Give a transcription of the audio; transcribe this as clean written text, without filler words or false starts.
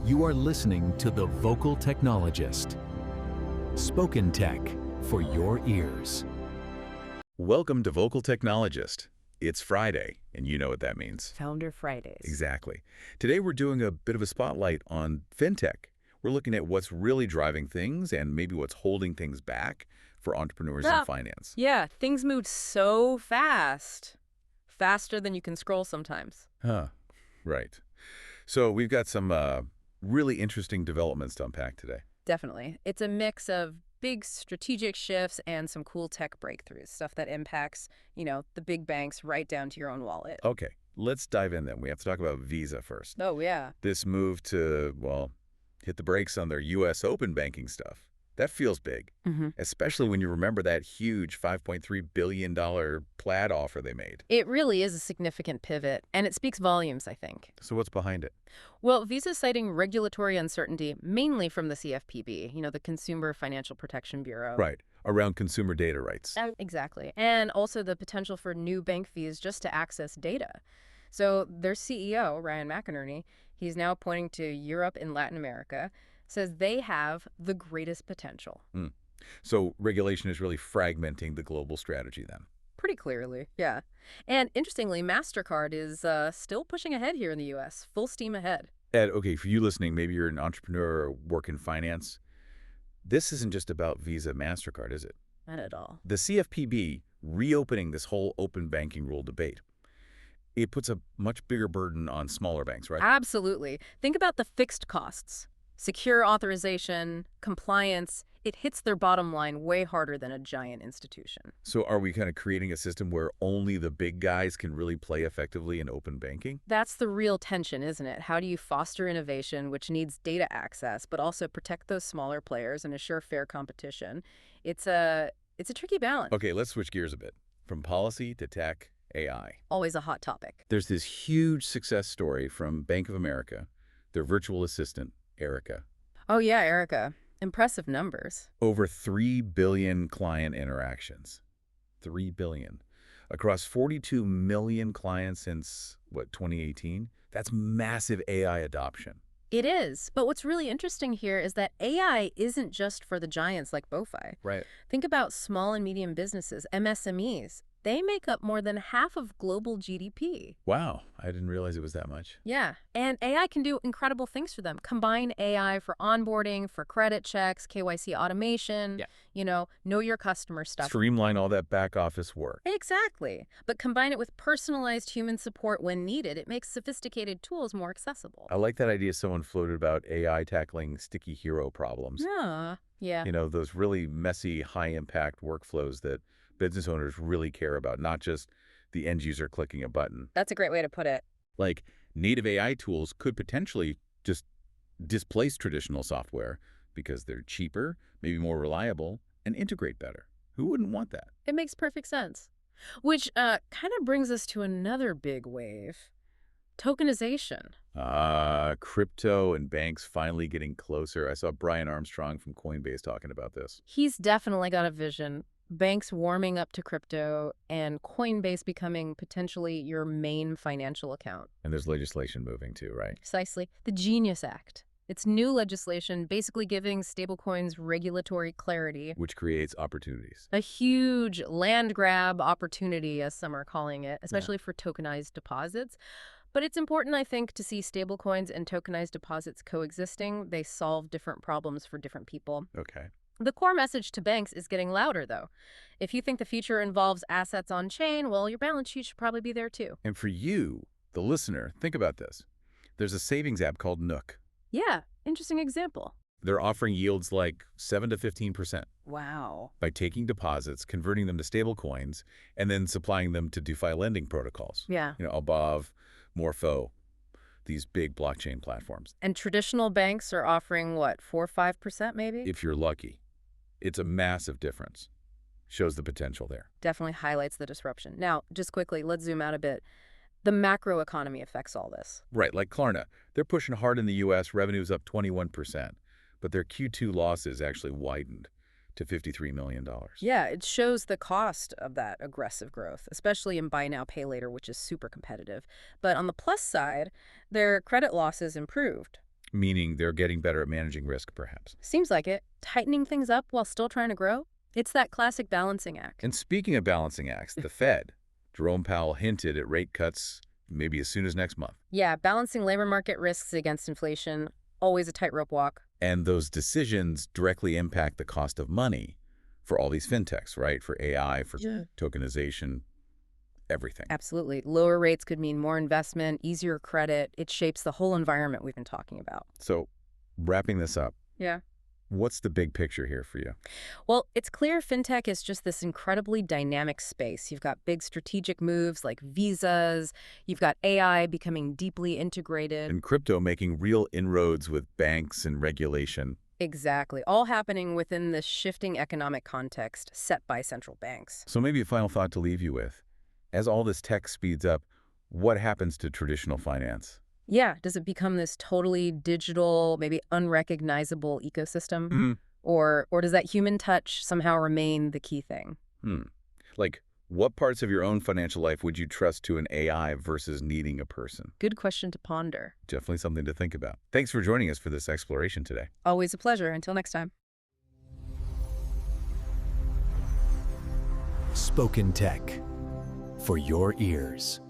You are listening to The Vocal Technologist. Spoken tech for your ears. Welcome to Vocal Technologist. It's Friday, and you know what that means. Founder Fridays. Exactly. Today we're doing a bit of a spotlight on fintech. We're looking at what's really driving things and maybe what's holding things back for entrepreneurs in finance. Yeah, things moved so fast. Faster than you can scroll sometimes. Right. So we've got some really interesting developments to unpack today. Definitely. It's a mix of big strategic shifts and some cool tech breakthroughs, stuff that impacts, the big banks right down to your own wallet. Okay, let's dive in then. We have to talk about Visa first. Oh, yeah. This move to, hit the brakes on their U.S. open banking stuff. That feels big, especially when you remember that huge $5.3 billion Plaid offer they made. It really is a significant pivot, and it speaks volumes, I think. So what's behind it? Well, Visa's citing regulatory uncertainty, mainly from the CFPB, the Consumer Financial Protection Bureau. Right, around consumer data rights. Exactly. And also the potential for new bank fees just to access data. So their CEO, Ryan McInerney, he's now pointing to Europe and Latin America, says they have the greatest potential. So regulation is really fragmenting the global strategy then? Pretty clearly, yeah. And interestingly, MasterCard is still pushing ahead here in the U.S., full steam ahead. Ed, okay, for you listening, maybe you're an entrepreneur or work in finance. This isn't just about Visa, MasterCard, is it? Not at all. The CFPB reopening this whole open banking rule debate. It puts a much bigger burden on smaller banks, right? Absolutely. Think about the fixed costs. Secure authorization, compliance, it hits their bottom line way harder than a giant institution. So are we kind of creating a system where only the big guys can really play effectively in open banking? That's the real tension, isn't it? How do you foster innovation, which needs data access, but also protect those smaller players and assure fair competition? It's a tricky balance. Okay, let's switch gears a bit. From policy to tech, AI. Always a hot topic. There's this huge success story from Bank of America, their virtual assistant, Erica. Oh yeah, Erica. Impressive numbers. Over 3 billion client interactions. 3 billion. Across 42 million clients since, 2018? That's massive AI adoption. It is. But what's really interesting here is that AI isn't just for the giants like BoFi. Right. Think about small and medium businesses, MSMEs. They make up more than half of global GDP. Wow, I didn't realize it was that much. Yeah, and AI can do incredible things for them. Combine AI for onboarding, for credit checks, KYC automation, know your customer stuff. Streamline all that back office work. Exactly. But combine it with personalized human support when needed. It makes sophisticated tools more accessible. I like that idea someone floated about AI tackling sticky hero problems. Yeah. Those really messy, high-impact workflows that business owners really care about, not just the end user clicking a button. That's a great way to put it. Like, native AI tools could potentially just displace traditional software because they're cheaper, maybe more reliable, and integrate better. Who wouldn't want that? It makes perfect sense. Which kind of brings us to another big wave. Tokenization. Crypto and banks finally getting closer. I saw Brian Armstrong from Coinbase talking about this. He's definitely got a vision. Banks warming up to crypto and Coinbase becoming potentially your main financial account. And there's legislation moving too, right? Precisely. The Genius Act. It's new legislation basically giving stablecoins regulatory clarity. Which creates opportunities. A huge land grab opportunity, as some are calling it, especially for tokenized deposits. But it's important, I think, to see stablecoins and tokenized deposits coexisting. They solve different problems for different people. Okay. The core message to banks is getting louder, though. If you think the future involves assets on chain, well, your balance sheet should probably be there, too. And for you, the listener, think about this. There's a savings app called Nook. Yeah, interesting example. They're offering yields like 7 to 15%. Wow. By taking deposits, converting them to stable coins, and then supplying them to DeFi lending protocols. Yeah. Above, Morpho, these big blockchain platforms. And traditional banks are offering, 4 or 5% maybe? If you're lucky. It's a massive difference. Shows the potential there. Definitely highlights the disruption. Now, just quickly, let's zoom out a bit. The macro economy affects all this. Right, like Klarna. They're pushing hard in the U.S., revenue's up 21%, but their Q2 losses actually widened to $53 million. Yeah, it shows the cost of that aggressive growth, especially in buy now, pay later, which is super competitive. But on the plus side, their credit losses improved. Meaning they're getting better at managing risk, perhaps. Seems like it. Tightening things up while still trying to grow? It's that classic balancing act. And speaking of balancing acts, the Fed, Jerome Powell hinted at rate cuts maybe as soon as next month. Yeah, balancing labor market risks against inflation, always a tightrope walk. And those decisions directly impact the cost of money for all these fintechs, right? For AI, for tokenization, everything. Absolutely. Lower rates could mean more investment, easier credit. It shapes the whole environment we've been talking about. So wrapping this up, Yeah. what's the big picture here for you? Well, it's clear fintech is just this incredibly dynamic space. You've got big strategic moves like visas. You've got AI becoming deeply integrated. And crypto making real inroads with banks and regulation. Exactly. All happening within this shifting economic context set by central banks. So maybe a final thought to leave you with. As all this tech speeds up, what happens to traditional finance? Yeah. Does it become this totally digital, maybe unrecognizable ecosystem? Or does that human touch somehow remain the key thing? Like, what parts of your own financial life would you trust to an AI versus needing a person? Good question to ponder. Definitely something to think about. Thanks for joining us for this exploration today. Always a pleasure. Until next time. Spoken Tech for your ears.